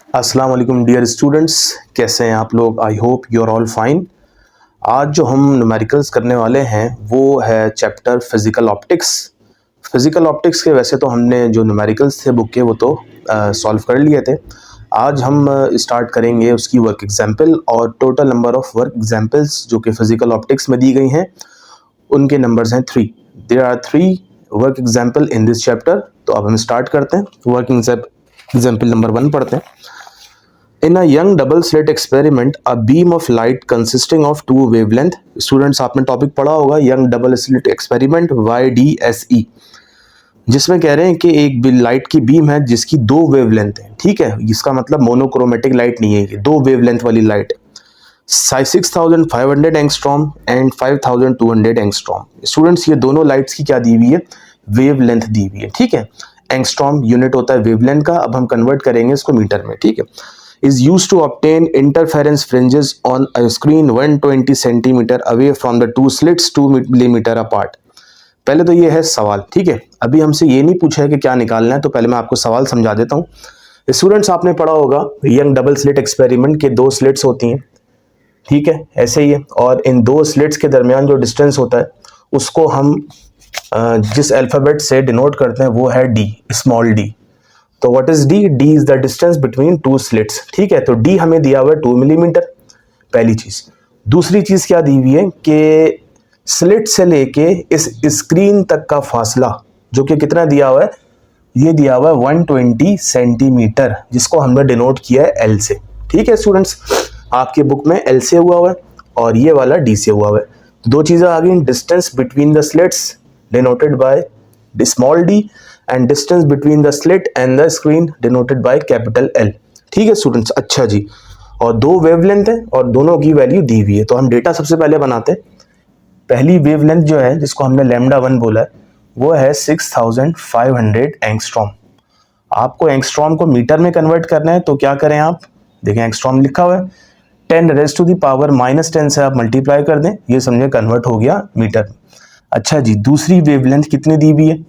अस्सलाम वालेकुम dear students, कैसे हैं आप लोग। I hope you are all fine. आज जो हम न्यूमेरिकल्स करने वाले हैं वो है chapter physical optics. Physical optics के वैसे तो हमने जो न्यूमेरिकल्स थे बुक के वो तो सॉल्व कर लिए थे। आज हम स्टार्ट करेंगे उसकी वर्क एग्जाम्पल, और total number of work examples जो कि फिज़िकल ऑप्टिक्स में दी गई हैं उनके नंबर्स हैं 3। There are 3 work example in this chapter. तो अब हम स्टार्ट करते हैं। वर्क एग्जाम्पल नंबर 1 पढ़ते हैं। In a young double slit experiment, a beam of light consisting of two wavelength, students आपने टॉपिक पढ़ा होगा young double slit experiment YDSE, जिसमें कह रहे हैं कि एक लाइट की बीम है जिसकी दो वेवलेंथ है। ठीक है, इसका मतलब मोनोक्रोमेटिक लाइट नहीं है, ये दो वेवलेंथ वाली light. 6500 angstrom and 5200 angstrom. Students ये दोनों लाइट्स की क्या दी हुई है, वेवलेंथ दी हुई है। ठीक है, एंगस्ट्रॉम यूनिट होता है वेवलेंथ का, अब हम कन्वर्ट करेंगे इसको मीटर में। ठीक है, is used to obtain interference fringes on a screen 120 centimeter away from the two slits 2 millimeter apart। पहले तो ये है सवाल। ठीक है, अभी हमसे ये नहीं पूछा है कि क्या निकालना है, तो पहले मैं आपको सवाल समझा देता हूँ। स्टूडेंट्स आपने पढ़ा होगा यंग डबल स्लिट एक्सपेरिमेंट के दो स्लिट्स होती हैं। ठीक है, ऐसे ही है, और इन दो स्लिट्स के दरमियान जो डिस्टेंस होता है उसको हम जिस अल्फ़ाबेट से डिनोट करते हैं वो है डी, स्मॉल डी। तो what is D? D is the distance between two slits. ठीक है, तो डी हमें दिया हुआ है 2 मिलीमीटर, पहली चीज। दूसरी चीज क्या दी हुई है कि स्लिट से लेके इस स्क्रीन तक का फासला जो कि कितना दिया हुआ है, ये दिया हुआ है 120 सेंटीमीटर, जिसको हमने डिनोट किया है एल से। ठीक है स्टूडेंट्स, आपके बुक में एल से हुआ है और ये वाला डी से हुआ है। दो चीजें आ गई, distance between the slits denoted by small D and distance between the slit and the screen denoted by capital L. ठीक है स्टूडेंट्स, अच्छा जी, और दो वेवलेंथ है और दोनों की वैल्यू दी हुई है। तो हम डेटा सबसे पहले बनाते हैं। पहली वेवलेंथ जो है जिसको हमने लैम्डा 1 बोला है वो है 6500 एंगस्ट्रॉम। आपको एंगस्ट्रॉम को मीटर में कन्वर्ट करना है, तो क्या करें आप, देखें एंगस्ट्रॉम लिखा हुआ है, 10 रेज़ टू द पावर -10 से आप मल्टीप्लाई कर दें, ये समझे कन्वर्ट हो गया मीटर। अच्छा जी, दूसरी वेवलेंथ कितनी दी हुई है,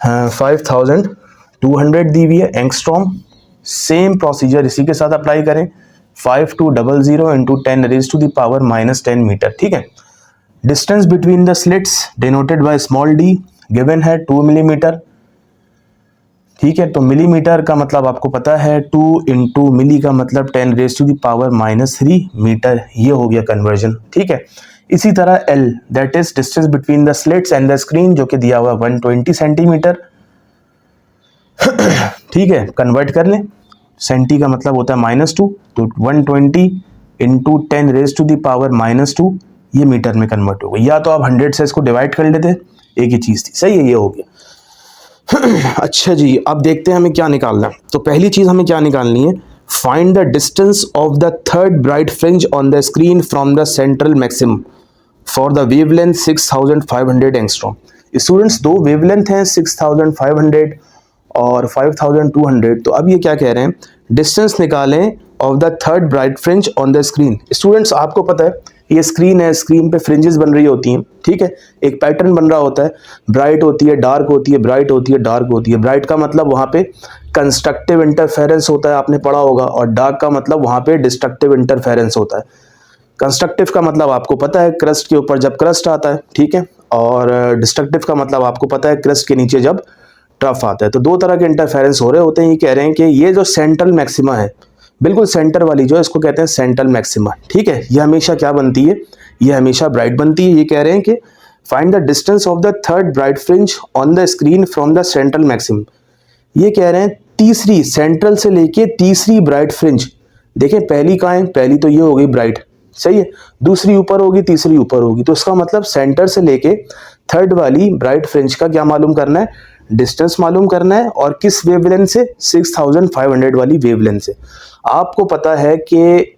5200 दी हुई है एंगस्ट्रॉम। सेम प्रोसीजर इसी के साथ अप्लाई करें, 5200 into 10 raise to the power -10 metre. ठीक है, distance between the slits denoted by small d given है 2 मिलीमीटर। ठीक है, तो मिलीमीटर का मतलब आपको पता है 2 इंटू मिली का मतलब 10 raise to the power -3 metre, ये हो गया कन्वर्जन। ठीक है, इसी तरह L that is distance between the slits and the screen जो कि दिया हुआ 120 सेंटीमीटर। ठीक है, कन्वर्ट कर लें, सेंटी का मतलब होता है -2, तो 120 into 10 raise to the power -2 ये मीटर में कन्वर्ट हो गई। या तो आप 100 से इसको डिवाइड कर लेते, एक ही चीज़ थी। सही है, ये हो गया। अच्छा जी, अब देखते हैं हमें क्या निकालना है। तो पहली चीज़ हमें क्या निकालनी है, find the distance of the third bright fringe on the screen from the central maximum for the wavelength 6500 angstrom. Students दो वेवलेंथ हैं 6500 और 5200। तो अब ये क्या कह रहे हैं, डिस्टेंस निकालें of the third bright fringe on the screen. Students आपको पता है ये स्क्रीन है, स्क्रीन पे फ्रिंजेस बन रही होती हैं। ठीक है, एक पैटर्न बन रहा होता है, ब्राइट होती है, डार्क होती है, ब्राइट होती है, डार्क होती है। ब्राइट का मतलब वहाँ पे कंस्ट्रक्टिव इंटरफेरेंस होता है, आपने पढ़ा होगा, और डार्क का मतलब वहाँ पे डिस्ट्रक्टिव इंटरफेरेंस होता है। कंस्ट्रक्टिव का मतलब आपको पता है क्रस्ट के ऊपर जब क्रस्ट आता है। ठीक है, और डिस्ट्रक्टिव का मतलब आपको पता है क्रस्ट के नीचे जब ट्रफ आता है। तो दो तरह के इंटरफेरेंस हो रहे होते हैं। ये कह रहे हैं कि ये जो सेंट्रल मैक्सिमा है, बिल्कुल सेंटर वाली जो है, इसको कहते हैं सेंट्रल मैक्सिमा। ठीक है, ये हमेशा क्या बनती है, ये हमेशा ब्राइट बनती है। ये कह रहे हैं कि find the distance of the third bright fringe on the screen from the central maximum. ये कह रहे हैं तीसरी, सेंट्रल से लेके तीसरी ब्राइट फ्रिंज। देखें पहली कहाँ है, पहली तो ये हो गई ब्राइट, सही है, दूसरी ऊपर होगी, तीसरी ऊपर होगी। तो इसका मतलब सेंटर से लेके थर्ड वाली ब्राइट फ्रिंज का क्या मालूम करना है, डिस्टेंस मालूम करना है। और किस वेवलेंथ से, 6500 वाली वेवलेंथ से। आपको पता है कि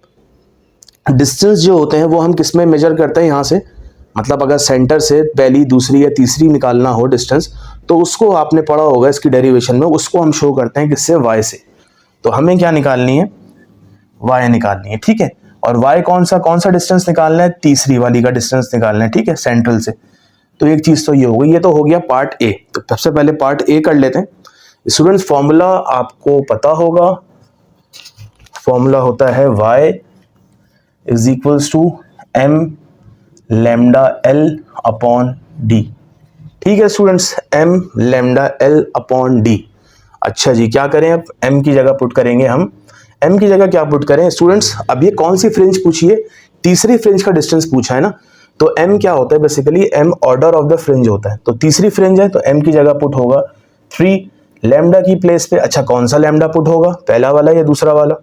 डिस्टेंस जो होते हैं वो हम किस में मेजर करते हैं, यहाँ से, मतलब अगर सेंटर से पहली, दूसरी या तीसरी निकालना हो डिस्टेंस, तो उसको आपने पढ़ा होगा इसकी डेरिवेशन में, उसको हम शो करते हैं किससे, y से। तो हमें क्या निकालनी है, y निकालनी है। ठीक है, और y कौन सा डिस्टेंस निकालना है, तीसरी वाली का डिस्टेंस निकालना है। ठीक है, सेंट्रल से। तो एक चीज तो ये हो गई, ये तो हो गया पार्ट ए। तो सबसे पहले पार्ट ए कर लेते हैं। स्टूडेंट्स फॉर्मूला आपको पता होगा, फॉर्मूला होता है y is equals to m lambda l upon d। ठीक है students, m lambda l upon d। अच्छा जी, क्या करें अब, m की जगह पुट करेंगे हम। m की जगह क्या पुट करें स्टूडेंट्स, अब ये कौन सी फ्रिंज पूछी है, तीसरी फ्रिंज का डिस्टेंस पूछा है ना, तो m क्या होता है basically, m order of the fringe होता है, तो तीसरी फ्रिंज है तो m की जगह पुट होगा 3 लैम्डा की प्लेस पे। अच्छा, कौन सा लैम्डा पुट होगा, पहला वाला या दूसरा वाला,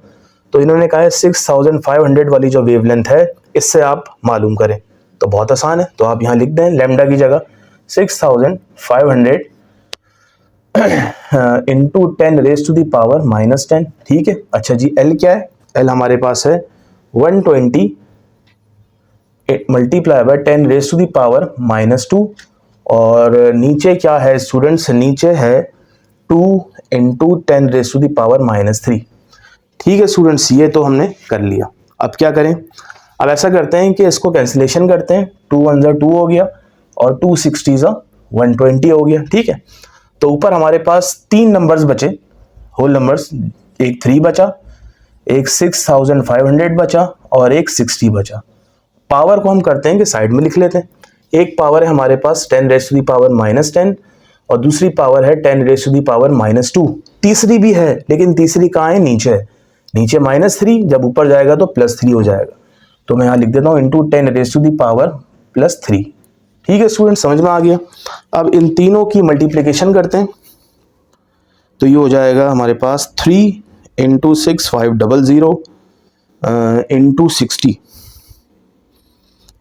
तो इन्होंने कहा है 6500 वाली जो वेवलेंथ है इससे आप मालूम करें, तो बहुत आसान है, तो आप यहाँ लिख दें लैम्डा की जगह 6500 into 10 raise to the power -10। ठीक है। अच्छा जी, एल क्या है, एल हमारे पास है 120 multiply by 10 raise to the power -2, और नीचे क्या है स्टूडेंट्स, नीचे है 2 into 10 raise to the power -3। ठीक है स्टूडेंट्स, ये तो हमने कर लिया। अब क्या करें, अब ऐसा करते हैं कि इसको कैंसिलेशन करते हैं, 2 1 जा 2 हो गया और 2 60 जा 120 हो गया। ठीक है, तो ऊपर हमारे पास 3 नंबर्स बचे, होल नंबर्स, एक 3 बचा, एक 6500 बचा और एक 60 बचा। पावर को हम करते हैं कि साइड में लिख लेते हैं। एक पावर है हमारे पास 10 रेज टू द पावर -10 और दूसरी पावर है 10 रेज टू द पावर -2। तीसरी भी है लेकिन तीसरी कहाँ है, नीचे है, नीचे -3, जब ऊपर जाएगा तो +3 हो जाएगा, तो मैं यहाँ लिख देता हूँ into 10 raise to the power +3। ठीक है स्टूडेंट, समझ में आ गया। अब इन तीनों की मल्टीप्लिकेशन करते हैं, तो ये हो जाएगा हमारे पास 3 इंटू 6500 इंटू 60,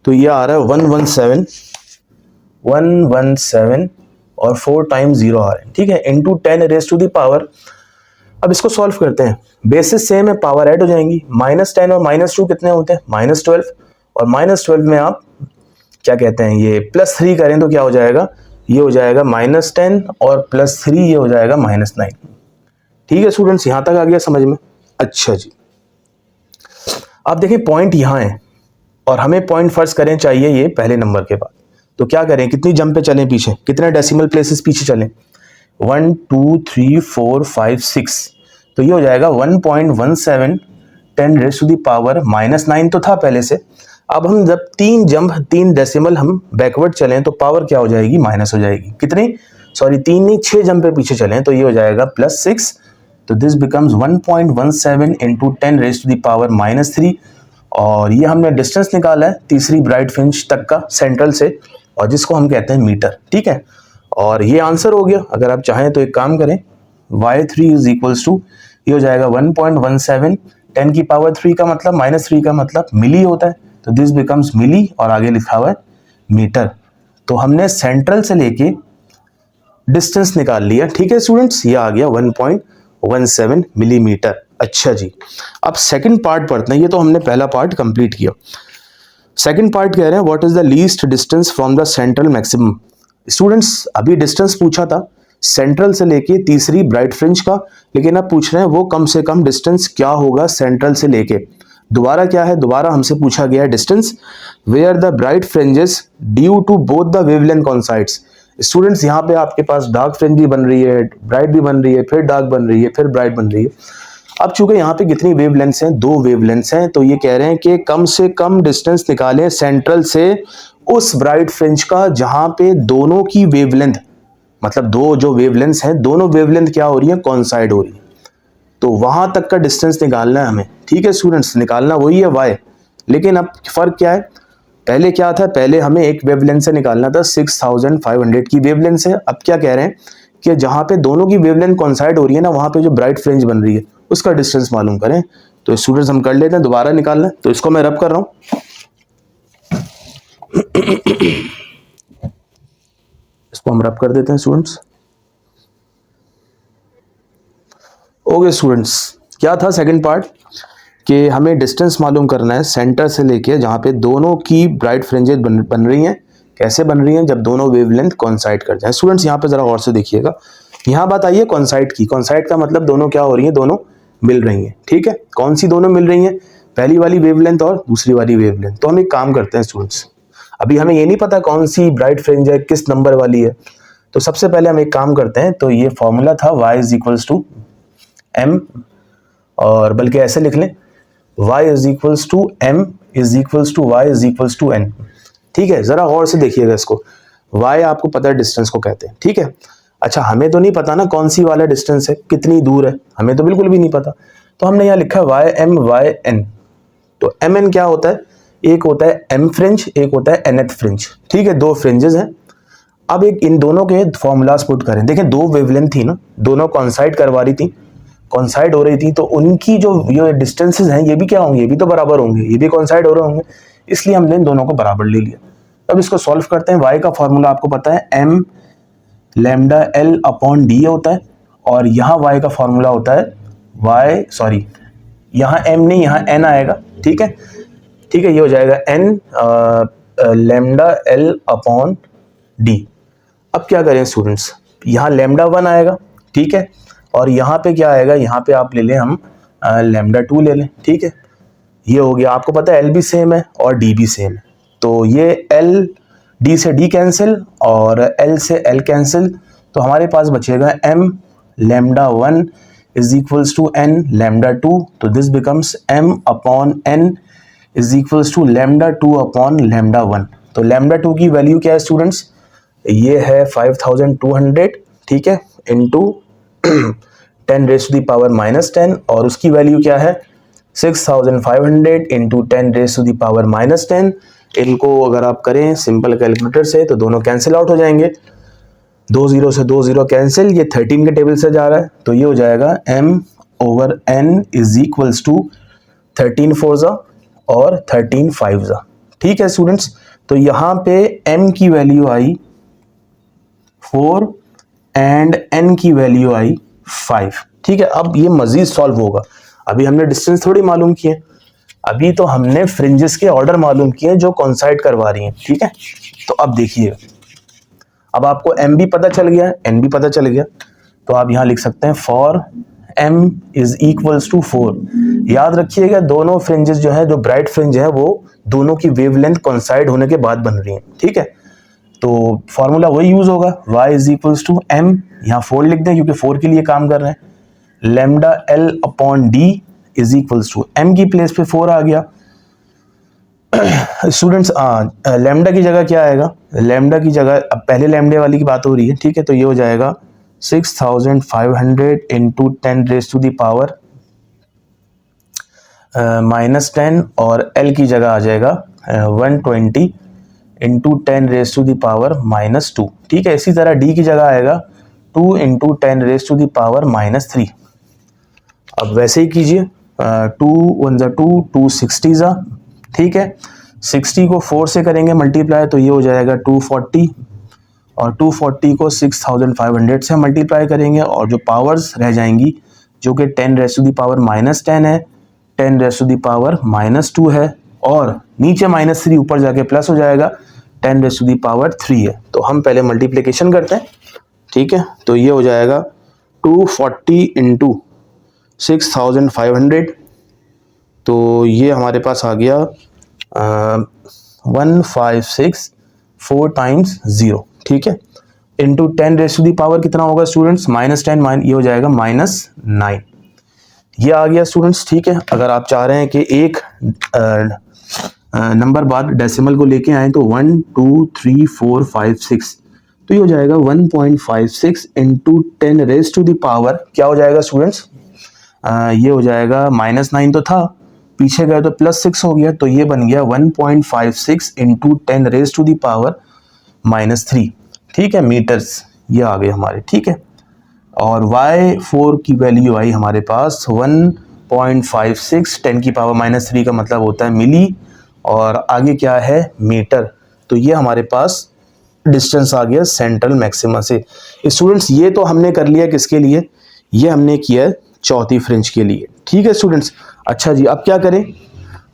तो ये आ रहा है 117 और 4 टाइम्स 0 आ रहे हैं। ठीक है, into 10 raise to the power. अब इसको सॉल्व करते हैं, बेसिस सेम है, पावर ऐड हो जाएंगी, -10 और -2 कितने होते हैं, -12, और -12 में आप क्या कहते हैं, ये +3 करें तो क्या हो जाएगा, ये हो जाएगा -10 और +3 ये हो जाएगा -9। ठीक है स्टूडेंट्स, यहां तक आ गया समझ में। अच्छा जी, अब देखिए पॉइंट यहां है और हमें पॉइंट फर्स्ट करें चाहिए ये पहले नंबर के बाद, तो क्या करें, कितनी जंप पे चलें पीछे, कितने डेसिमल प्लेसेस पीछे चलें, 1 2 3 4 5 6, तो ये हो जाएगा 1.17 10 रेज टू द पावर -9 तो था पहले से। अब हम जब 3 डेसिमल हम बैकवर्ड चलें तो पावर क्या हो जाएगी, माइनस हो जाएगी, कितनी, सॉरी 3 नहीं 6 जंप पे पीछे चलें तो ये हो जाएगा +6, तो this becomes 1.17 into 10 raise to the power -3, और ये हमने डिस्टेंस निकाला है तीसरी ब्राइट फ्रिंज तक का सेंट्रल से, और जिसको हम कहते हैं मीटर। ठीक है, और ये आंसर हो गया। अगर आप चाहें तो एक काम करें, y3 इज इक्वल्स टू, ये हो जाएगा 1.17 10 की पावर 3 का मतलब -3 का मतलब मिली होता है, तो दिस बिकम्स मिली, और आगे लिखा हुआ है मीटर। तो हमने सेंट्रल से लेके डिस्टेंस निकाल लिया। ठीक है स्टूडेंट्स, ये आ गया 1.17 मिलीमीटर। अच्छा जी, अब सेकंड पार्ट पढ़ते हैं, ये तो हमने पहला पार्ट कंप्लीट किया। सेकंड पार्ट कह रहे हैं what is the least distance from the central maximum. Students, अभी डिस्टेंस पूछा था सेंट्रल से लेके तीसरी ब्राइट फ्रिंज का, लेकिन अब पूछ रहे हैं वो कम से कम डिस्टेंस क्या होगा सेंट्रल से लेके। दोबारा क्या है, दोबारा हमसे पूछा गया है distance where the bright fringes due to both the wavelength coincides. Students, यहाँ पे आपके पास डार्क फ्रिंज भी बन रही है, ब्राइट भी बन रही है, फिर डार्क बन रही है, फिर ब्राइट बन रही है। अब चूंकि यहाँ पे कितनी वेवलेंथ्स हैं, 2 वेवलेंथ्स हैं, तो ये कह रहे हैं कि कम से कम डिस्टेंस निकालें सेंट्रल से उस ब्राइट फ्रिंज का जहां पे दोनों की वेवलेंथ, मतलब दो जो वेवलेंथ्स हैं दोनों वेवलेंथ क्या हो रही है, कॉन्साइड हो रही है, तो वहां तक का डिस्टेंस निकालना है हमें। ठीक है स्टूडेंट्स, निकालना वही है y, लेकिन अब फर्क क्या है, पहले क्या था, पहले हमें एक वेवलेंथ से निकालना था 6500 की वेवलेंथ से। अब क्या कह रहे हैं कि जहां पे दोनों की वेवलेंथ कॉन्साइड हो रही है ना, वहां पे जो ब्राइट फ्रिंज बन रही है उसका डिस्टेंस मालूम करें। तो स्टूडेंट्स हम कर लेते हैं, दोबारा निकालना है, तो इसको मैं रब कर रहा हूं। इसको हम रब कर देते हैं स्टूडेंट्स। ओके स्टूडेंट्स, क्या था सेकंड पार्ट, कि हमें डिस्टेंस मालूम करना है सेंटर से लेके जहां पे दोनों की ब्राइट फ्रिंजेस बन रही हैं। कैसे बन रही हैं, जब दोनों वेवलेंथ कॉन्साइड कर जाए। स्टूडेंट्स यहाँ पे जरा और से देखिएगा, यहाँ बात आई है कॉन्साइड की। कॉन्साइड का मतलब दोनों क्या हो रही हैं, दोनों मिल रही हैं। ठीक है, कौन सी दोनों मिल रही हैं, पहली वाली वेवलेंथ और दूसरी वाली वेवलेंथ। तो हम एक काम करते हैं स्टूडेंट्स, अभी हमें ये नहीं पता कौन सी ब्राइट फ्रिंज है, किस नंबर वाली है, तो सबसे पहले हम एक काम करते हैं, तो ये फॉर्मूला था y is equals to m और बल्कि ऐसे लिख लें y is equals to m is equals to y is equals to n। ठीक है, जरा गौर से देखिएगा इसको। y आपको पता है डिस्टेंस को कहते हैं, ठीक है। अच्छा, हमें तो नहीं पता ना कौन सी वाला डिस्टेंस है, कितनी दूर है, हमें तो बिल्कुल भी नहीं पता। तो हमने यहाँ लिखा है y m y n। तो एम एन क्या होता है, एक होता है एम फ्रिंज, एक होता है nth फ्रिंज। ठीक है, दो फ्रिंजेस हैं। अब एक इन दोनों के फॉर्मूलाज पुट करें। देखें, दो वेवलेंथ थी ना, दोनों कॉन्साइड करवा रही थी, कॉन्साइड हो रही थी, तो उनकी जो ये डिस्टेंसेस हैं ये भी क्या होंगे, ये भी तो बराबर होंगे, ये भी कॉन्साइड हो रहे होंगे, इसलिए हमने इन दोनों को बराबर ले लिया। अब इसको सॉल्व करते हैं। y का फॉर्मूला आपको पता है m lambda l upon d होता है, और यहाँ y का फॉर्मूला होता है यहाँ m नहीं, यहाँ n आएगा। ठीक है, ठीक है, ये हो जाएगा n lambda l upon d। अब क्या करें स्टूडेंट्स, यहाँ लैम्डा 1 आएगा, ठीक है, और यहाँ पे क्या आएगा, यहाँ पे आप ले लें हम लैम्डा 2 ले लें। ठीक है, ये हो गया। आपको पता है l भी सेम है और d भी सेम है, तो ये l d से d कैंसिल और l से l कैंसिल, तो हमारे पास बचेगा m lambda 1 is equals to n lambda 2। तो this becomes m upon n is equals to lambda 2 upon lambda 1। तो लैम्डा 2 की वैल्यू क्या है स्टूडेंट्स, ये है 5200, ठीक है, into 10 raise to the power minus 10, और उसकी वैल्यू क्या है 6500 into 10 raise to the power minus 10। इनको अगर आप करें सिंपल कैलकुलेटर से तो दोनों कैंसिल आउट हो जाएंगे, 2 0 से 2 0 कैंसिल, ये 13 के टेबल से जा रहा है, तो ये हो जाएगा m over n is equals to 13 4 और 13 5। ठीक है स्टूडेंट्स, तो यहाँ पे m की वैल्यू आई 4 एंड n की वैल्यू आई 5। ठीक है, अब ये मजीद सॉल्व होगा। अभी हमने डिस्टेंस थोड़ी मालूम किए, अभी तो हमने फ्रिंजेस के ऑर्डर मालूम किए जो कॉन्साइड करवा रही हैं। ठीक है, तो अब देखिए, अब आपको m भी पता चल गया, n भी पता चल गया, तो आप यहाँ लिख सकते हैं for m is equals to 4। याद रखिएगा दोनों फ्रिंजेस जो है, जो ब्राइट फ्रिंज है, वो दोनों की वेवलेंथ कॉन्साइड होने के बाद बन रही हैं। ठीक है, तो फॉर्मूला वही यूज होगा, y is equals to m, यहाँ 4 लिख दें क्योंकि 4 के लिए काम कर रहे हैं, lambda l upon d is equals to m की प्लेस पे 4 आ गया। स्टूडेंट्स लैम्डा की जगह क्या आएगा, लैम्डा की जगह, अब पहले लैम्डे वाली की बात हो रही है, ठीक है, तो ये हो जाएगा 6500 into 10 raise to the power minus 10, और l की जगह आ जाएगा 120 into 10 raise to the power minus 2। ठीक है, इसी तरह d की जगह आएगा 2 into 10 raise to the power minus 3। अब वैसे ही कीजिए, 2 1 ज़ा 2, 2 60 ज़ा, ठीक है, 60 को 4 से करेंगे मल्टीप्लाई, तो ये हो जाएगा 240, और 240 को 6500 से मल्टीप्लाई करेंगे, और जो पावर्स रह जाएंगी जो कि 10 raise to the power minus 10 है, 10 raise to the power minus 2 है, और नीचे माइनस 3 ऊपर जाके प्लस हो जाएगा, 10 रेज़ टू द पावर 3 है। तो हम पहले मल्टीप्लिकेशन करते हैं। ठीक है, तो ये हो जाएगा 240 इंटू 6500, तो ये हमारे पास आ गया 156 4 टाइम्स 0। ठीक है, into 10 raise to the power कितना होगा स्टूडेंट्स, माइनस 10, ये हो जाएगा -9। ये आ गया स्टूडेंट्स। ठीक है, अगर आप चाह रहे हैं कि एक नंबर बाद डेसिमल को लेके आए तो 1 2 3 4 5 6, तो ये हो जाएगा 1.56 into 10 raise to the power, क्या हो जाएगा स्टूडेंट्स, ये हो जाएगा -9 तो था, पीछे गए तो +6 हो गया, तो ये बन गया 1.56 into 10 raise to the power -3। ठीक है, मीटर्स ये आ गए हमारे। ठीक है, और y4 की वैल्यू आई हमारे पास 1.56, 10 की पावर -3 का मतलब होता है मिली, और आगे क्या है मीटर, तो ये हमारे पास डिस्टेंस आ गया सेंट्रल मैक्सिमा से। स्टूडेंट्स ये तो हमने कर लिया किसके लिए, ये हमने किया चौथी फ्रिंज के लिए। ठीक है स्टूडेंट्स, अच्छा जी, अब क्या करें,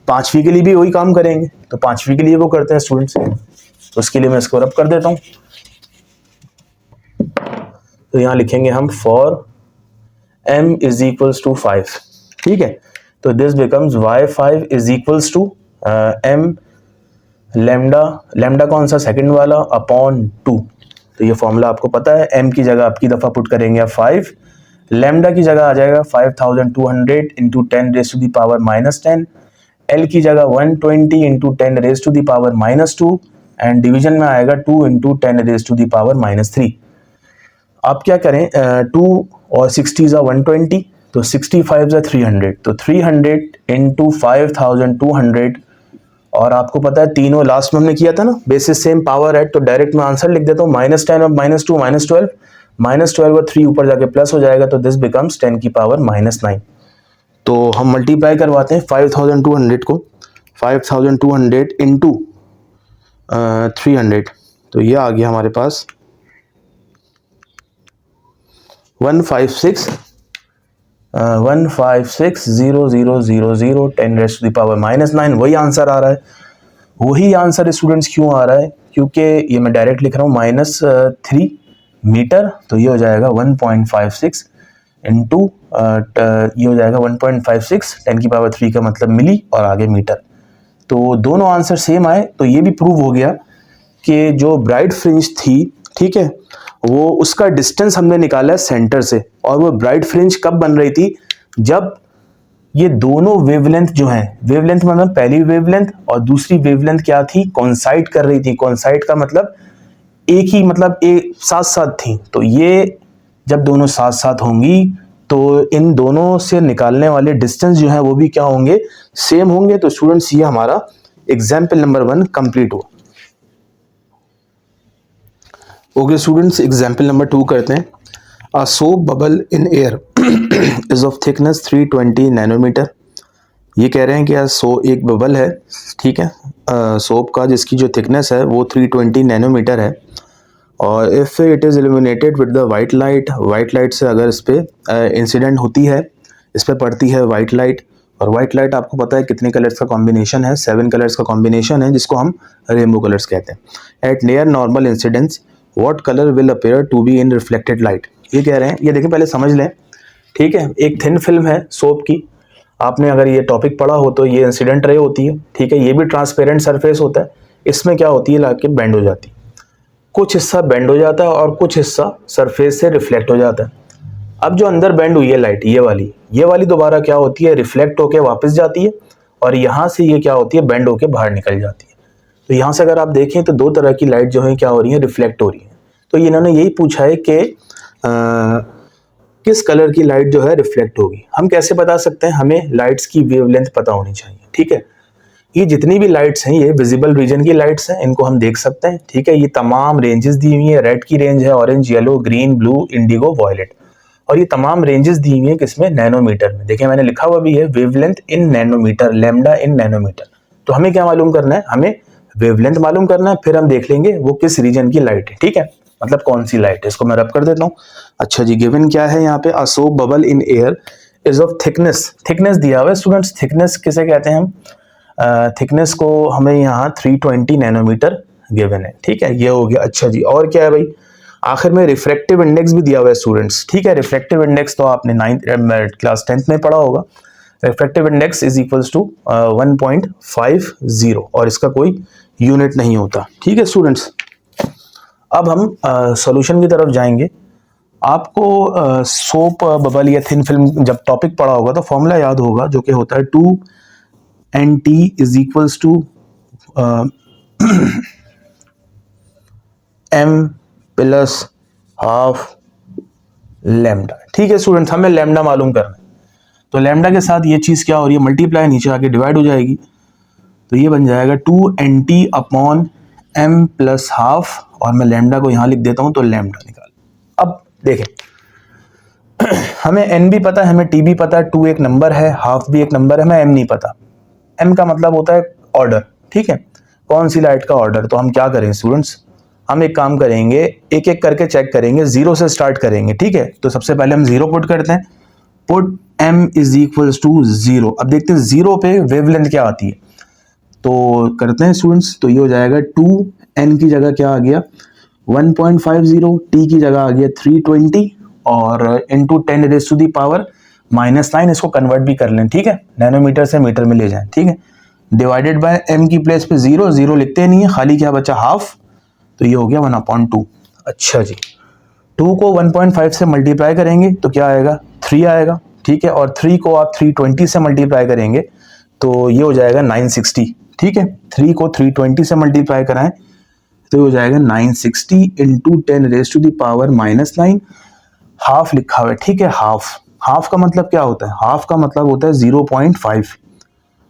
पांचवी के लिए भी वही काम करेंगे, तो पांचवी के लिए वो करते हैं स्टूडेंट्स, तो उसके लिए मैं इसको रब कर देता हूं। तो यहां लिखेंगे हम for m is equals to 5। ठीक है, तो this becomes y5 is equals to m lambda कौन सा, सेकंड वाला, अपॉन 2। तो ये फॉर्मूला आपको पता है, m की जगह आपकी दफा पुट करेंगे 5, लैम्डा की जगह आ जाएगा 5200 into 10 raise to the power -10, L की जगह 120 into 10 raise to the power -2 and division में आएगा 2 into 10 raise to the power -3। आप क्या करें, 2 और 60 ज़ा 120, तो 65 ज़ा 300, तो 300 इंटू 5200, और आपको पता है तीनों लास्ट में हमने किया था ना, बेसिस सेम पावर है, तो डायरेक्ट मैं आंसर लिख देता हूँ -10 और -2 -12, -12 और 3 ऊपर जाके प्लस हो जाएगा, तो दिस बिकम्स 10 की पावर -9। तो हम मल्टीप्लाई करवाते हैं 5200 को 5200 इंटू 300, तो ये आ गया हमारे पास 156,000 10 रेज़ टू द पावर -9, वही आंसर आ रहा है। वही आंसर स्टूडेंट्स क्यों आ रहा है, क्योंकि ये मैं डायरेक्ट लिख रहा हूँ -3 मीटर, तो ये हो जाएगा 1.56 इंटू ये हो जाएगा 1.56, 10 की पावर 3 का मतलब मिली और आगे मीटर। तो दोनों आंसर सेम आए, तो ये भी प्रूव हो गया कि जो ब्राइट फ्रिंज थी, ठीक है, वो उसका डिस्टेंस हमने निकाला है सेंटर से, और वो ब्राइट फ्रिंज कब बन रही थी, जब ये दोनों वेवलेंथ जो हैं, वेवलेंथ मतलब पहली वेवलेंथ और दूसरी वेवलेंथ क्या थी, कोइंसाइड कर रही थी। कोइंसाइड का मतलब एक ही, मतलब एक साथ साथ थी, तो ये जब दोनों साथ साथ होंगी तो इन दोनों से निकालने वाले डिस्टेंस जो है वो भी क्या होंगे, सेम होंगे। तो स्टूडेंट्स ये हमारा एग्जाम्पल नंबर 1 कंप्लीट हुआ। ओके स्टूडेंट्स, एग्जाम्पल नंबर 2 करते हैं। A soap bubble in air is of thickness 320 nanometre. ये कह रहे हैं कि एक बबल है, ठीक है, सोप का, जिसकी जो थिकनेस है वो 320 नैनोमीटर है, और if it is illuminated with the white light, white light से अगर इस पर इंसिडेंट होती है, इस पर पड़ती है वाइट लाइट, और वाइट लाइट आपको पता है कितने कलर्स का कॉम्बिनेशन है, 7 कलर्स का कॉम्बिनेशन है, जिसको हम रेनबो कलर्स कहते हैं। At near normal incidence what colour will appear to be in reflected light. ये कह रहे हैं, ये देखें पहले समझ लें, ठीक है, एक थिन फिल्म है सोप की, आपने अगर ये टॉपिक पढ़ा हो तो ये इंसिडेंट रे होती है, ठीक है, ये भी ट्रांसपेरेंट सरफेस होता है, इसमें क्या होती है, लाके बेंड हो जाती है, कुछ हिस्सा बेंड हो जाता है और कुछ हिस्सा सरफेस से रिफ्लेक्ट हो जाता है। अब जो अंदर बेंड हुई है लाइट, ये वाली दोबारा क्या होती है, रिफ्लेक्ट होके वापस जाती है, और यहाँ से ये क्या होती है, बेंड होके बाहर निकल जाती है। तो यहाँ से अगर आप देखें तो दो तरह की लाइट जो है क्या हो रही है, रिफ्लेक्ट हो रही है। तो इन्होंने यही पूछा है कि किस कलर की लाइट जो है रिफ्लेक्ट होगी। हम कैसे बता सकते हैं, हमें लाइट्स की वेवलेंथ पता होनी चाहिए, ठीक है। ये जितनी भी लाइट्स हैं ये विजिबल रीजन की लाइट्स हैं, इनको हम देख सकते हैं, ठीक है। ये तमाम रेंजेस दी हुई है, रेड की रेंज है, orange, yellow, green, blue, indigo, violet, और ये तमाम रेंजेस दी हुई है किसमें, नैनोमीटर में। देखिए मैंने लिखा हुआ भी है wavelength in nanometre, lambda in nanometre. तो हमें क्या मालूम करना है, हमें वेवलेंथ मालूम करना है, फिर हम देख लेंगे वो किस रीजन की लाइट है, ठीक है, मतलब कौन सी लाइट है। इसको मैं रब कर देता हूँ। अच्छा जी, गिवन क्या है यहाँ पे, अ soap bubble in air is of thickness, thickness दिया हुआ है स्टूडेंट्स। थिकनेस किसे कहते हैं हम, थिकनेस को हमें यहाँ 320 नैनोमीटर गिवन है, ठीक है, ये हो गया। अच्छा जी, और क्या है भाई, आखिर में रिफ्रैक्टिव इंडेक्स भी दिया हुआ है स्टूडेंट्स, ठीक है। रिफ्रैक्टिव इंडेक्स तो आपने क्लास 10th में पढ़ा होगा। Refractive index is equals to 1.50, और इसका कोई यूनिट नहीं होता, ठीक है स्टूडेंट्स। अब हम सॉल्यूशन की तरफ जाएंगे। आपको सोप बबल या थिन फिल्म जब टॉपिक पढ़ा होगा तो फॉर्मूला याद होगा, जो कि होता है 2NT is equals to m plus half lambda, ठीक है स्टूडेंट्स। हमें लैम्डा मालूम करना है, तो लैम्डा के साथ ये चीज़ क्या हो रही है, मल्टीप्लाई, नीचे आके डिवाइड हो जाएगी, तो ये बन जाएगा 2NT upon m plus half, और मैं लैम्डा को यहाँ लिख देता हूँ, तो लैम्डा निकाल। अब देखें, हमें n भी पता है, हमें t भी पता है, 2 एक नंबर है, हाफ भी एक नंबर है, हमें m नहीं पता। m का मतलब होता है ऑर्डर, ठीक है, कौन सी लाइट का ऑर्डर। तो हम क्या करें स्टूडेंट्स, हम एक काम करेंगे, एक एक करके चेक करेंगे, 0 से स्टार्ट करेंगे, ठीक है। तो सबसे पहले हम 0 पुट करते हैं, put m is equals to 0। अब देखते हैं 0 पे वेवलेंथ क्या आती है, तो करते हैं स्टूडेंट्स। तो ये हो जाएगा 2n की जगह क्या आ गया 1.50, t की जगह आ गया 320, और into 10 raise to the power -9। इसको कन्वर्ट भी कर लें, ठीक है, नैनोमीटर से मीटर में ले जाएं, ठीक है। डिवाइडेड बाय m की प्लेस पे 0 लिखते नहीं है, खाली क्या बचा हाफ, तो ये हो गया 1/2। अच्छा जी, 2 को 1.5 से मल्टीप्लाई करेंगे तो क्या आएगा, 3 आएगा, ठीक है। और 3 को आप 320 से मल्टीप्लाई करेंगे तो ये हो जाएगा 960, ठीक है। 3 को 320 से मल्टीप्लाई कराएं तो ये हो जाएगा 960 इंटू 10⁻⁻9, हाफ लिखा हुआ है, ठीक है। हाफ का मतलब क्या होता है, हाफ का मतलब होता है 0.5,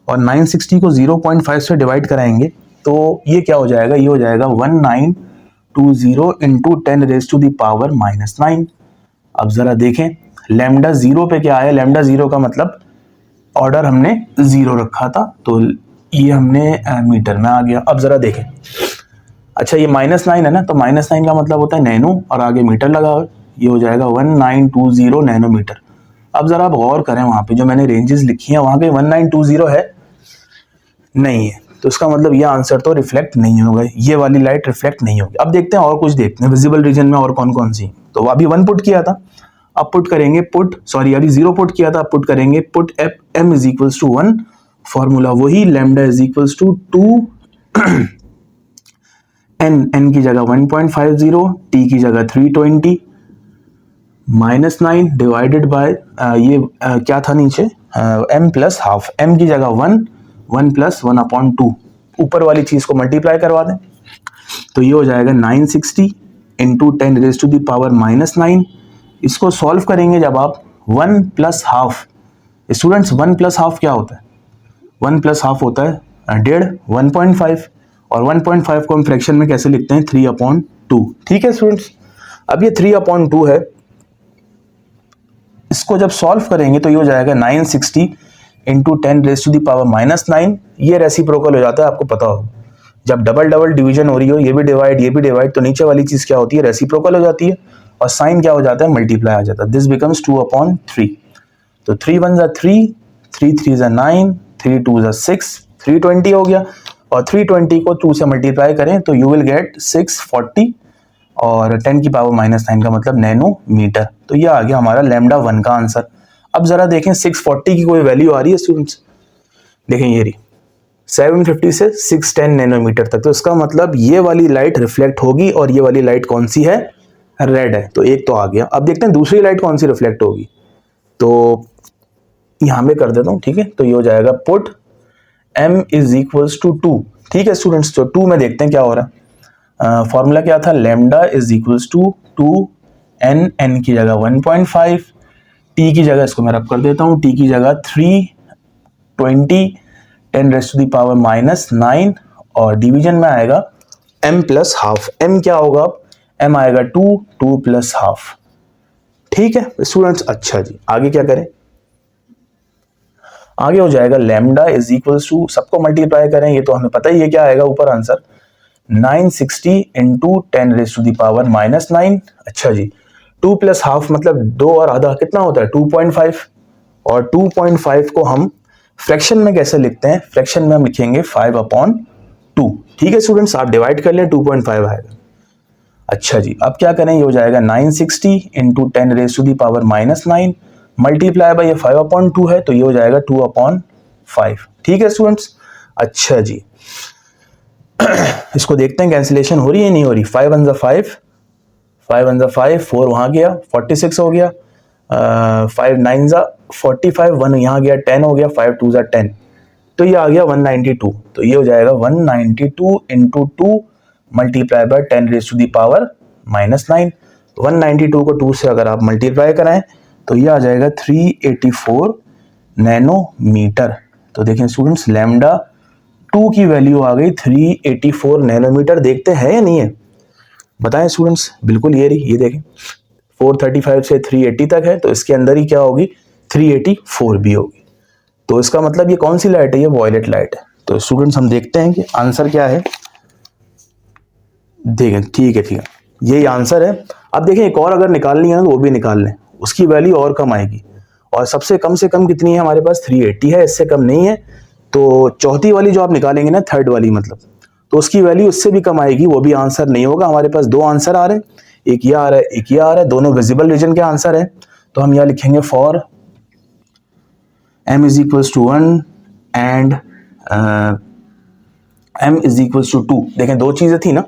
और 960 को 0.5 से डिवाइड कराएंगे तो ये क्या हो जाएगा, ये हो जाएगा 1920 इंटू 10⁻⁻9। अब जरा देखें लैम्डा जीरो पे क्या है, लैम्डा जीरो का मतलब ऑर्डर हमने जीरो रखा था तो ये हमने मीटर में आ गया। अब जरा देखें, अच्छा ये -9 है ना, तो -9 का मतलब होता है नैनो और आगे मीटर लगा हुआ, ये हो जाएगा 1920 नैनोमीटर। अब जरा आप गौर करें, वहां पे जो मैंने रेंजेस लिखी हैं वहां पे 1920 है नहीं है, तो इसका मतलब ये आंसर तो रिफ्लेक्ट नहीं होगा, ये वाली लाइट रिफ्लेक्ट नहीं होगी। अब देखते हैं और कुछ, देखते हैं विजिबल रीजन में और कौन कौन सी। तो अभी 1 पुट किया था, अब पुट करेंगे अभी 0 पुट किया था, अब पुट करेंगे put m is equals to 1, formula वही, lambda is equals to 2 n की जगह 1.50, t की जगह 320 -9 डिवाइडेड बाय क्या था नीचे, m प्लस हाफ, m की जगह 1 प्लस 1/2, ऊपर वाली चीज को मल्टीप्लाई करवा दें तो ये हो जाएगा 960 इंटू 10⁻⁻9। इसको सॉल्व करेंगे जब आप 1 plus half, students 1 plus half क्या होता है, 1 प्लस हाफ होता है 1.5, 1.5, और 1.5 को हम फ्रैक्शन में कैसे लिखते हैं, 3/2, ठीक है स्टूडेंट्स। अब ये 3/2 है, इसको जब सॉल्व करेंगे तो ये हो जाएगा 960 इंटू 10⁻⁻9। ये रेसिप्रोकल हो जाता है, आपको पता हो जब डबल डबल डिवीजन हो रही हो, ये भी डिवाइड तो नीचे वाली चीज क्या होती है, रेसिप्रोकल हो जाती है, और साइन क्या हो जाता है, मल्टीप्लाई आ जाता है। दिस बिकम्स 2/3, तो 3 1 जा 3, 3 3 जा 9, 3 2 जा 6, 320 हो गया, और 320 को 2 से मल्टीप्लाई करें तो यू विल गेट 640, और 10⁻⁻9 का मतलब नैनोमीटर। तो ये आ गया हमारा लैम्डा 1 का आंसर। अब जरा देखें 640 की कोई वैल्यू आ रही है स्टूडेंट्स, देखें ये रही 750 से 610 नैनोमीटर तक, तो इसका मतलब ये वाली लाइट रिफ्लेक्ट होगी, और ये वाली लाइट कौन सी है, रेड है, तो एक तो आ गया। अब देखते हैं दूसरी लाइट कौन सी रिफ्लेक्ट होगी, तो यहां पे कर देता हूं, ठीक है। तो ये हो जाएगा put m is equals to 2, ठीक है स्टूडेंट्स। तो 2 में देखते हैं क्या हो रहा है, फॉर्मूला क्या था, lambda is equals to 2n, n की जगह 1.5, t की जगह इसको मैं रब कर देता हूं, t की जगह 320 10⁻⁻9, और डिवीजन में आएगा m प्लस हाफ, m क्या होगा, m आएगा 2 प्लस हाफ, ठीक है स्टूडेंट्स। अच्छा जी आगे क्या करें, आगे हो जाएगा लैम्डा इज इक्वल्स टू, सबको मल्टीप्लाई करें, ये तो हमें पता ही है क्या आएगा ऊपर आंसर, 960 इंटू 10⁻⁻9। अच्छा जी 2 प्लस हाफ मतलब 2 और आधा कितना होता है, 2.5, और 2.5 को हम फ्रैक्शन में कैसे लिखते हैं, फ्रैक्शन में हम लिखेंगे 5/2, ठीक है स्टूडेंट्स। आप डिवाइड कर लें 2.5 आएगा। अच्छा जी अब क्या करें, ये हो जाएगा 960 इंटू 10⁻⁻9 मल्टीप्लाई बाय 5/2 है, तो ये हो जाएगा 2/5, ठीक है स्टूडेंट्स। अच्छा जी इसको देखते हैं कैंसिलेशन हो रही है नहीं हो रही, 5 1 5, 5 1 5, 4 वहां गया 46 हो गया, 5 9 45, 1 यहाँ गया 10 हो गया, 5 2 10, तो ये आ गया 192, तो ये हो जाएगा 192 इंटू 2 मल्टीप्लाई बाय 10⁻⁻9। 192 को 2 से अगर आप मल्टीप्लाई कराएं तो ये आ जाएगा 384 नैनोमीटर। तो देखें स्टूडेंट्स लैम्डा 2 की वैल्यू आ गई 384 नैनोमीटर। देखते हैं या नहीं है, बताएं स्टूडेंट्स। बिल्कुल ये रही, ये देखें 435 से 380 तक है, तो इसके अंदर ही क्या होगी, 384 भी होगी। तो इसका मतलब ये कौन सी लाइट है, ये वॉयलेट लाइट है। तो स्टूडेंट्स हम देखते हैं कि आंसर क्या है, देखें ठीक है यही आंसर है। अब देखें एक और अगर निकालनी है तो वो भी निकाल लें, उसकी वैल्यू और कम आएगी, और सबसे कम से कम कितनी है हमारे पास, 380 है, इससे कम नहीं है। तो चौथी वाली जो आप निकालेंगे ना, थर्ड वाली मतलब, तो उसकी वैल्यू इससे भी कम आएगी, वो भी आंसर नहीं होगा। हमारे पास 2 आंसर आ रहे हैं, एक ये आ रहा है एक ये आ रहा है, दोनों विजिबल रीजन के आंसर है। तो हम यहाँ लिखेंगे for m is equals to 1 and m is equals to 2। देखें 2 चीजें थी ना,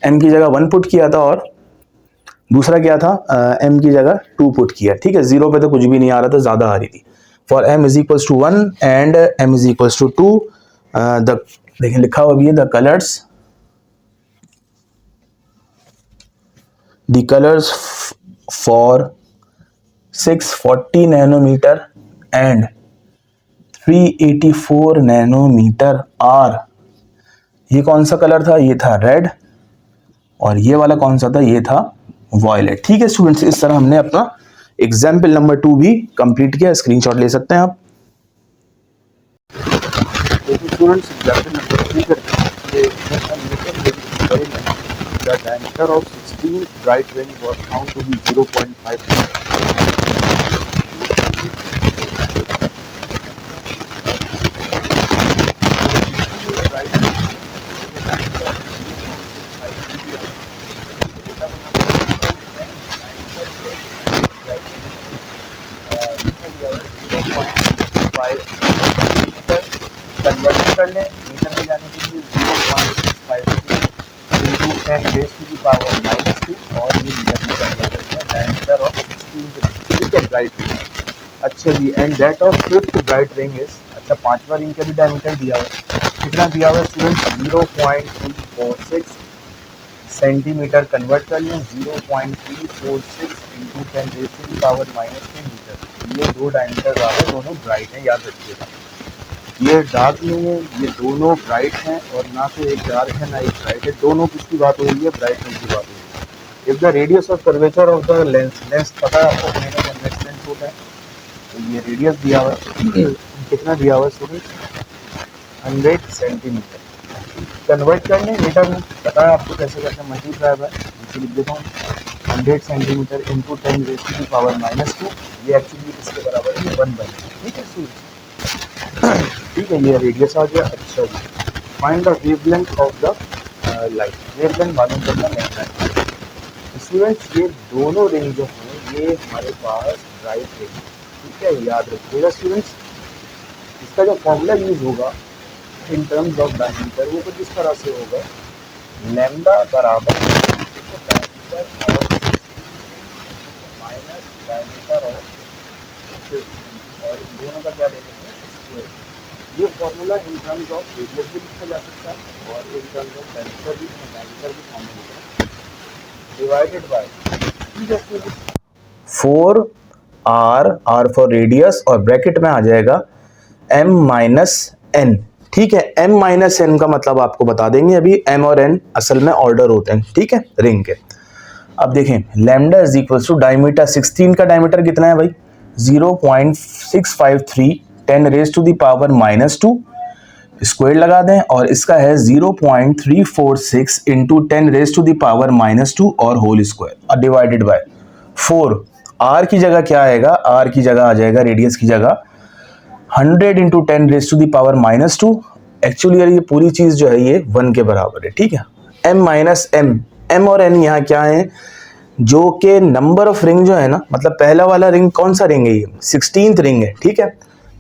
m की जगह 1 पुट किया था और दूसरा क्या था, m की जगह 2 पुट किया, ठीक है, 0 पे तो कुछ भी नहीं आ रहा था, ज़्यादा आ रही थी। For m is equals to 1 and m is equals to 2, the देखिए लिखा हुआ भी है the colours for 640 nanometre and 384 nanometre are, ये कौन सा कलर था, ये था रेड, और ये वाला कौन सा था, ये था वॉयलेट। ठीक है स्टूडेंट्स, इस तरह हमने अपना एग्जाम्पल नंबर 2 भी कंप्लीट किया, स्क्रीनशॉट ले सकते हैं आप। स्टूडेंट्स एग्जाम्पल नंबर 3 करते हैं। The diameter of 16 bright ring was found to be 0.5. Convert कर लें मीटर में जाने के लिए 0.5 into 10 raised to the power -2 और ये मीटर में कन्वर्ट करते हैं डायमीटर ऑफ 16 ठीक है ब्राइट रिंग। अच्छा जी, and that of fifth bright ring is, अच्छा पांचवा रिंग का भी डायमीटर दिया हुआ है, कितना दिया हुआ है स्टूडेंट, 0.346 सेंटीमीटर। कन्वर्ट कर लें 0.346 into 10 raised to the power -10 metre. ये दो डायमीटर आ गए, दोनों ब्राइट हैं, याद रखिएगा। ये डार्क नहीं है, ये दोनों ब्राइट हैं, और ना तो एक डार्क है ना एक ब्राइट है, दोनों किसकी बात हो रही है, ब्राइटनेस की बात हो रही है। If the radius of curvature of the lens, lens पता है आपको कितना कन्वेक्स लेंस होता है, तो ये रेडियस दिया हुआ है, कितना दिया हुआ है स्टूडेंट, 100 सेंटीमीटर। कन्वर्ट करने मीटर में पता है आपको कैसे करते हैं, मल्टीप्लाई बाय, नीचे लिख देता हूँ 100 centimetre into 10 raise to the power -2, ये एक्चुअली किसके बराबर है, 1 बनेगा। ठीक है स्टूडेंट, ठीक है, ये रेडियस आ गया। अच्छा जी, find the wavelength of the light, wavelength मालूम करना है। स्टूडेंट्स ये दोनों रिंग जो हैं ये हमारे पास ब्राइट रिंग, ठीक है, याद रखिएगा स्टूडेंट्स। इसका जो फॉर्मूला यूज होगा इन टर्म्स ऑफ डायमीटर, वो कुछ इस तरह से होगा, लैम्डा बराबर डायमीटर माइनस डायमीटर ऑफ, और इन दोनों का क्या लेंगे, ये formula in terms of radius भी लिखा जा सकता है और इन टर्म्स ऑफ डायमीटर भी formula divided by 4r for radius, और ब्रैकेट में आ जाएगा m माइनस n। ठीक है, m माइनस n का मतलब आपको बता देंगे अभी, m और n असल में ऑर्डर होते हैं, ठीक है, रिंग के। अब देखें lambda is equals to diameter, 16 का डायमीटर कितना है भाई, 0.653 10 raise to the power -2, square लगा दें, और इसका है 0.346 into 10 raise to the power -2 और whole square divided by 4। r की जगह क्या आएगा, r की जगह आ जाएगा, रेडियस की जगह 100 into 10 raise to the power -2। Actually ये पूरी चीज जो है ये 1 के बराबर है, ठीक है। m माइनस m, m और n यहाँ क्या है, जो कि नंबर ऑफ रिंग जो है ना, मतलब पहला वाला रिंग कौन सा रिंग है, ये 16th रिंग है, ठीक है।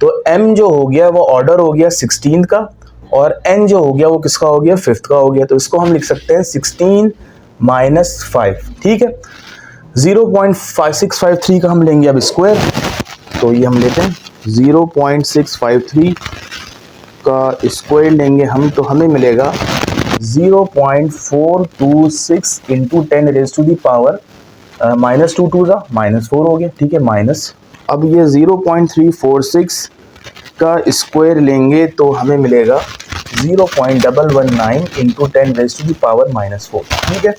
तो m जो हो गया वो ऑर्डर हो गया 16 का, और n जो हो गया वो किसका हो गया, 5th का हो गया। तो इसको हम लिख सकते हैं 16 माइनस 5, ठीक है। 0.653 का हम लेंगे अब स्क्वायर, तो ये हम लेते हैं 0.653 का स्क्वायर लेंगे हम, तो हमें मिलेगा 0.426 into 10 raise to the power -2 to the -4 हो गया, ठीक है, माइनस। अब ये 0.346 का स्क्वायर लेंगे तो हमें मिलेगा 0.119 into 10 raise to the power -4, ठीक है।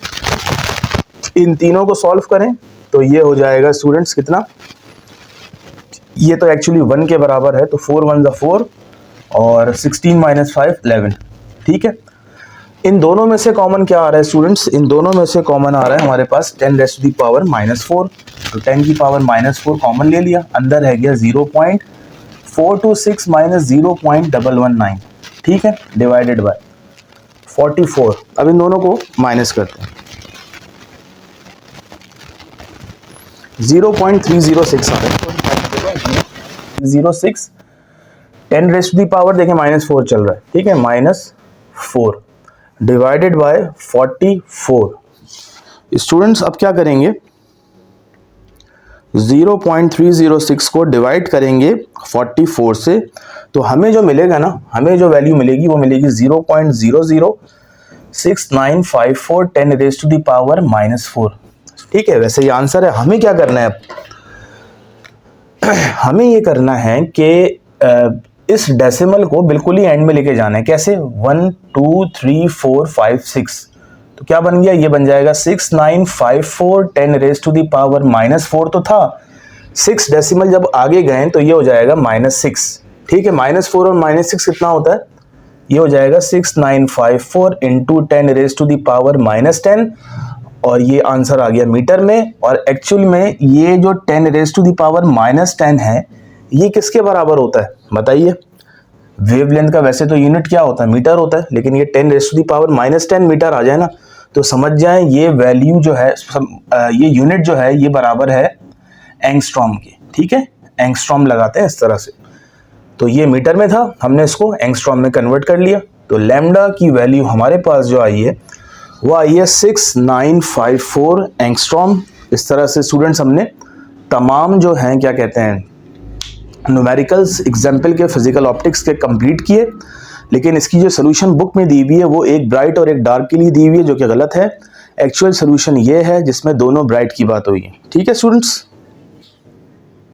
इन तीनों को सॉल्व करें तो ये हो जाएगा स्टूडेंट्स कितना, ये तो एक्चुअली 1 के बराबर है, तो 4 1 ज़ा 4 और 16 माइनस 5 11, ठीक है। इन दोनों में से कॉमन क्या आ रहा है स्टूडेंट्स, इन दोनों में से कॉमन आ रहा है हमारे पास 10 रेज़ टू दी पावर -4, तो 10 की पावर -4 कॉमन ले लिया, अंदर रह गया 0.426 माइनस 0.119, ठीक है, डिवाइडेड बाय 44। अब इन दोनों को माइनस करते हैं, 0.306 आ रहा है, 306 10 रेज़ टू दी पावर देखें -4 चल रहा है, ठीक है, -4 डिवाइडेड बाय 44। स्टूडेंट्स अब क्या करेंगे, 0.306 को डिवाइड करेंगे 44 से, तो हमें जो मिलेगा ना, हमें जो वैल्यू मिलेगी वो मिलेगी 0.006954 10 रेज़ टू द पावर -4। ठीक है, वैसे ये आंसर है। हमें क्या करना है अब, हमें ये करना है कि इस डेसिमल को बिल्कुल ही एंड में लेके जाना है। कैसे, 1 2 3 4 5 6, तो क्या बन गया, ये बन जाएगा 6954 10 रेज़ टू द पावर -4 तो था, 6 डेसिमल जब आगे गए तो ये हो जाएगा -6। ठीक है, -4 और -6 कितना होता है, ये हो जाएगा 6954 into 10 raise to the power -10, और ये आंसर आ गया मीटर में। और एक्चुअल में ये जो 10 रेज़ टू द पावर -10 है, ये किसके बराबर होता है बताइए। वेवलेंथ का वैसे तो यूनिट क्या होता है, मीटर होता है, लेकिन ये 10 raise to the power -10 metre आ जाए ना, तो समझ जाएं ये वैल्यू जो है, ये यूनिट जो है ये बराबर है एंगस्ट्रॉम के। ठीक है, एंगस्ट्रॉम लगाते हैं इस तरह से, तो ये मीटर में था, हमने इसको एंगस्ट्रॉम में कन्वर्ट कर लिया। तो लैम्डा की वैल्यू हमारे पास जो आई है वो आई है 6954 एंगस्ट्रॉम। इस तरह से स्टूडेंट्स हमने तमाम जो हैं क्या कहते हैं न्यूमेरिकल्स एग्जाम्पल के फिजिकल ऑप्टिक्स के कंप्लीट किए, लेकिन इसकी जो सोल्यूशन बुक में दी हुई है वो एक ब्राइट और एक डार्क के लिए दी हुई है, जो कि गलत है। एक्चुअल सोल्यूशन ये है जिसमें दोनों ब्राइट की बात हुई है। ठीक है स्टूडेंट्स।